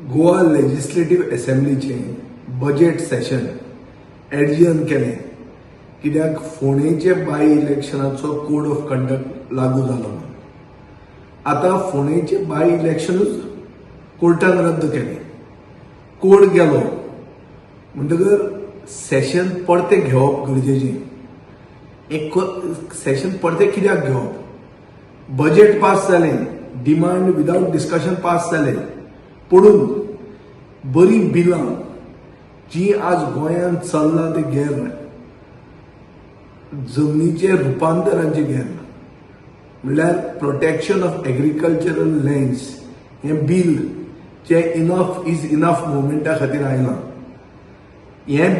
Goa legislative असेंब्लीचे budget session adjourn केलें कित्याक फोंडेचे बाय इलेक्शनाचो कोड ऑफ कंडक्ट लागू जालो. आता फोंडेचे बाय इलेक्शनूच कोर्टान रद्द केलें. कोड गेलो म्हणटकर सेशन परते घेवप गरजेचें. एक सेशन परते कित्याक घेवप? बजेट पास जालें, डिमांड विदाउट डिस्कशन पास जालें, पडून बरी बिलां जी आज गोंयांत चल्लां ते गैर जमनीचे रुपांतरांचे गैर म्हणल्यार प्रोटेक्शन ऑफ एग्रीकल्चरल लँड्स हें बिल जे इनफ इज इनफ मुवमेंटा खातीर आयलां. हें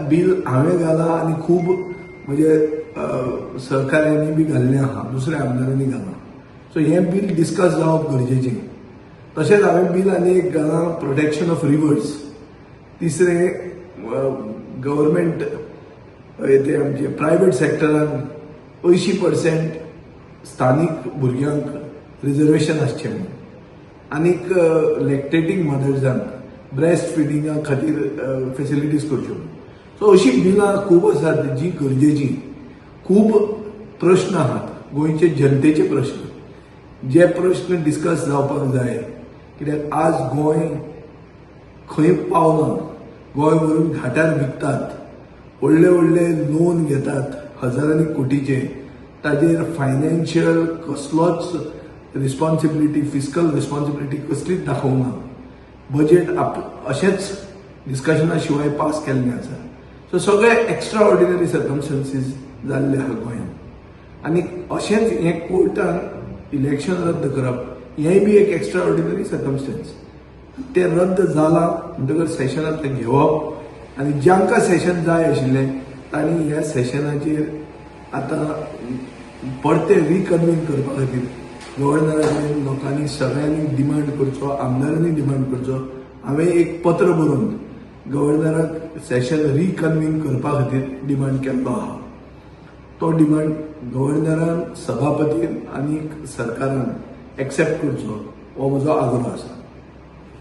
बिल हांवें घालां आनी खूब म्हणजे सहकाऱ्यांनी बी घाल्लें आहा, दुसऱ्या आमदारांनी घालां. सो हें बिल डिस्कस जावप गरजेचें. तशेंच हांवें बिल आनी एक घालां प्रोटेक्शन ऑफ रिवर्स. तिसरें गव्हर्मेंट ते आमचे प्रायवेट सेक्टरान 80% स्थानीक भुरग्यांक रिजर्वेशन आसचें म्हणून. आनीक लॅक्टेटींग मदर्सांक ब्रेस्ट फिडिंगा खातीर फेसिलिटीज करच्यो. सो अशीं बिलां खूब आसात जी गरजेचीं. खूब प्रश्न आहात गोंयचे जनतेचे प्रश्न, जे प्रश्न डिस्कस जावपाक जाय. कित्याक आज गोंय खंय पावलां. गोंय व्हरून घाटार विकतात, व्हडले व्हडले लोन घेतात हजारांनी कोटीचे. ताजेर फायनान्शियल कसलोच रिस्पॉन्सिबिलिटी, फिस्कल रिस्पॉन्सिबिलिटी कसलीच दाखोवंक ना. बजेट अशेंच डिस्कशना शिवाय पास केल्लें आसा. सो सगळे एक्स्ट्रा ऑर्डिनरी सर्कमस्टन्सीस जाल्ले आहा गोंयांत. आनी अशेंच हें कोर्टान इलेक्शन रद्द करप हेंय बी एक एक्स्ट्रा ऑर्डिनरी सर्कमस्टन्स. ते रद्द जालां म्हणटकर सेशनांतलें घेवप आनी जांकां सेशन जाय आशिल्लें तांणी ह्या सेशनाचेर आतां परते रिकन्वीन करपा खातीर गव्हर्नरांनी लोकांनी सगळ्यांनी डिमांड करचो, आमदारांनी डिमांड करचो. हांवें एक पत्र बरोवन गव्हर्नराक सेशन रिकन्वीन करपा खातीर डिमांड केल्लो आहा. तो डिमांड गव्हर्नरान, सभापतीन आनी सरकारान एक्सेप्ट करचो हो म्हजो आग्रो आसा.